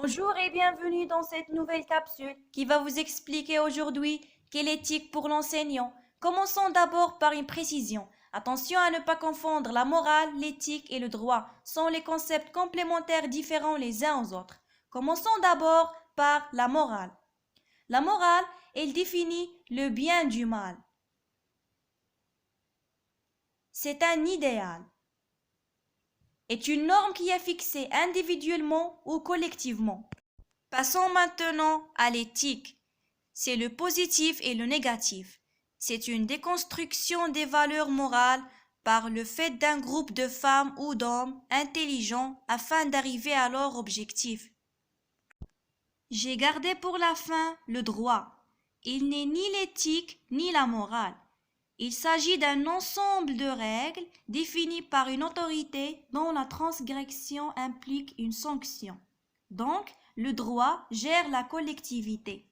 Bonjour et bienvenue dans cette nouvelle capsule qui va vous expliquer aujourd'hui quelle est l'éthique pour l'enseignant. Commençons d'abord par une précision. Attention à ne pas confondre la morale, l'éthique et le droit. Sont les concepts complémentaires différents les uns aux autres. Commençons d'abord par la morale. La morale, elle définit le bien du mal. C'est un idéal. Est une norme qui est fixée individuellement ou collectivement. Passons maintenant à l'éthique. C'est le positif et le négatif. C'est une déconstruction des valeurs morales par le fait d'un groupe de femmes ou d'hommes intelligents afin d'arriver à leur objectif. J'ai gardé pour la fin le droit. Il n'est ni l'éthique ni la morale. Il s'agit d'un ensemble de règles définies par une autorité dont la transgression implique une sanction. Donc, le droit gère la collectivité.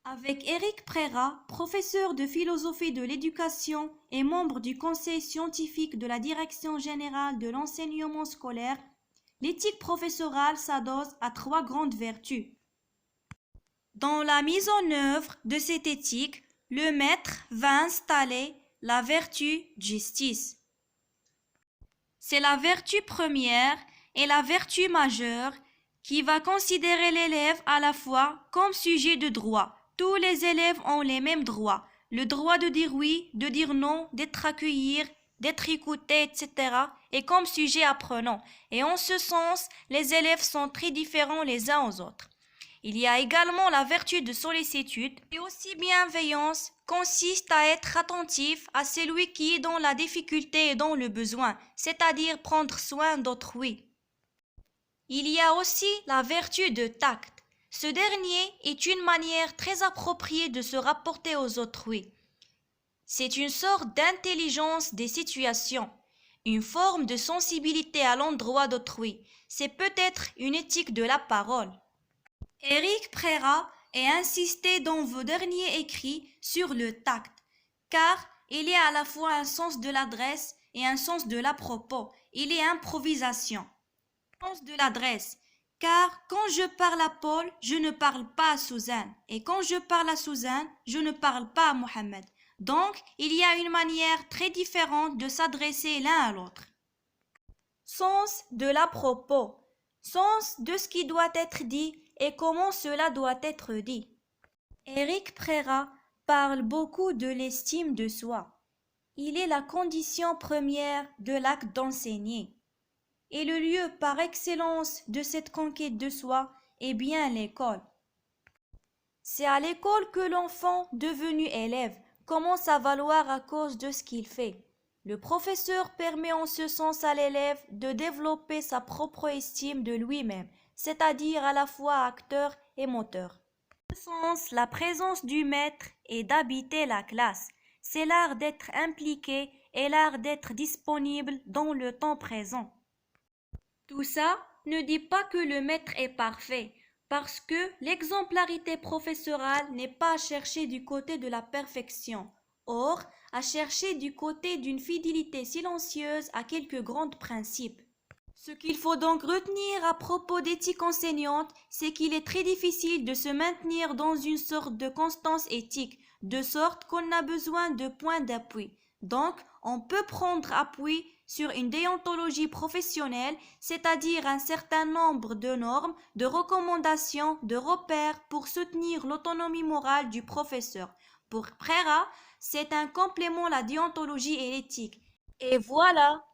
Avec Éric Préra, professeur de philosophie de l'éducation et membre du conseil scientifique de la Direction générale de l'enseignement scolaire, l'éthique professorale s'adosse à 3 grandes vertus. Dans la mise en œuvre de cette éthique, le maître va installer la vertu justice. C'est la vertu première et la vertu majeure qui va considérer l'élève à la fois comme sujet de droit. Tous les élèves ont les mêmes droits. Le droit de dire oui, de dire non, d'être accueilli, d'être écouté, etc. et comme sujet apprenant. Et en ce sens, les élèves sont très différents les uns aux autres. Il y a également la vertu de sollicitude et aussi bienveillance consiste à être attentif à celui qui est dans la difficulté et dans le besoin, c'est-à-dire prendre soin d'autrui. Il y a aussi la vertu de tact. Ce dernier est une manière très appropriée de se rapporter aux autrui. C'est une sorte d'intelligence des situations, une forme de sensibilité à l'endroit d'autrui. C'est peut-être une éthique de la parole. Éric Préra a insisté dans vos derniers écrits sur le tact, car il y a à la fois un sens de l'adresse et un sens de l'à-propos. Il est improvisation. Sens de l'adresse, car quand je parle à Paul, je ne parle pas à Suzanne, et quand je parle à Suzanne, je ne parle pas à Mohamed. Donc, il y a une manière très différente de s'adresser l'un à l'autre. Sens de l'à-propos, sens de ce qui doit être dit et comment cela doit être dit. Éric Préra parle beaucoup de l'estime de soi. Il est la condition première de l'acte d'enseigner. Et le lieu par excellence de cette conquête de soi est bien l'école. C'est à l'école que l'enfant, devenu élève, commence à valoir à cause de ce qu'il fait. Le professeur permet en ce sens à l'élève de développer sa propre estime de lui-même, c'est-à-dire à la fois acteur et moteur. En ce sens, la présence du maître est d'habiter la classe. C'est l'art d'être impliqué et l'art d'être disponible dans le temps présent. Tout ça ne dit pas que le maître est parfait, parce que l'exemplarité professorale n'est pas à chercher du côté de la perfection, or à chercher du côté d'une fidélité silencieuse à quelques grands principes. Ce qu'il faut donc retenir à propos d'éthique enseignante, c'est qu'il est très difficile de se maintenir dans une sorte de constance éthique, de sorte qu'on a besoin de points d'appui. Donc, on peut prendre appui sur une déontologie professionnelle, c'est-à-dire un certain nombre de normes, de recommandations, de repères pour soutenir l'autonomie morale du professeur. Pour Préra, c'est un complément la déontologie et l'éthique. Et voilà,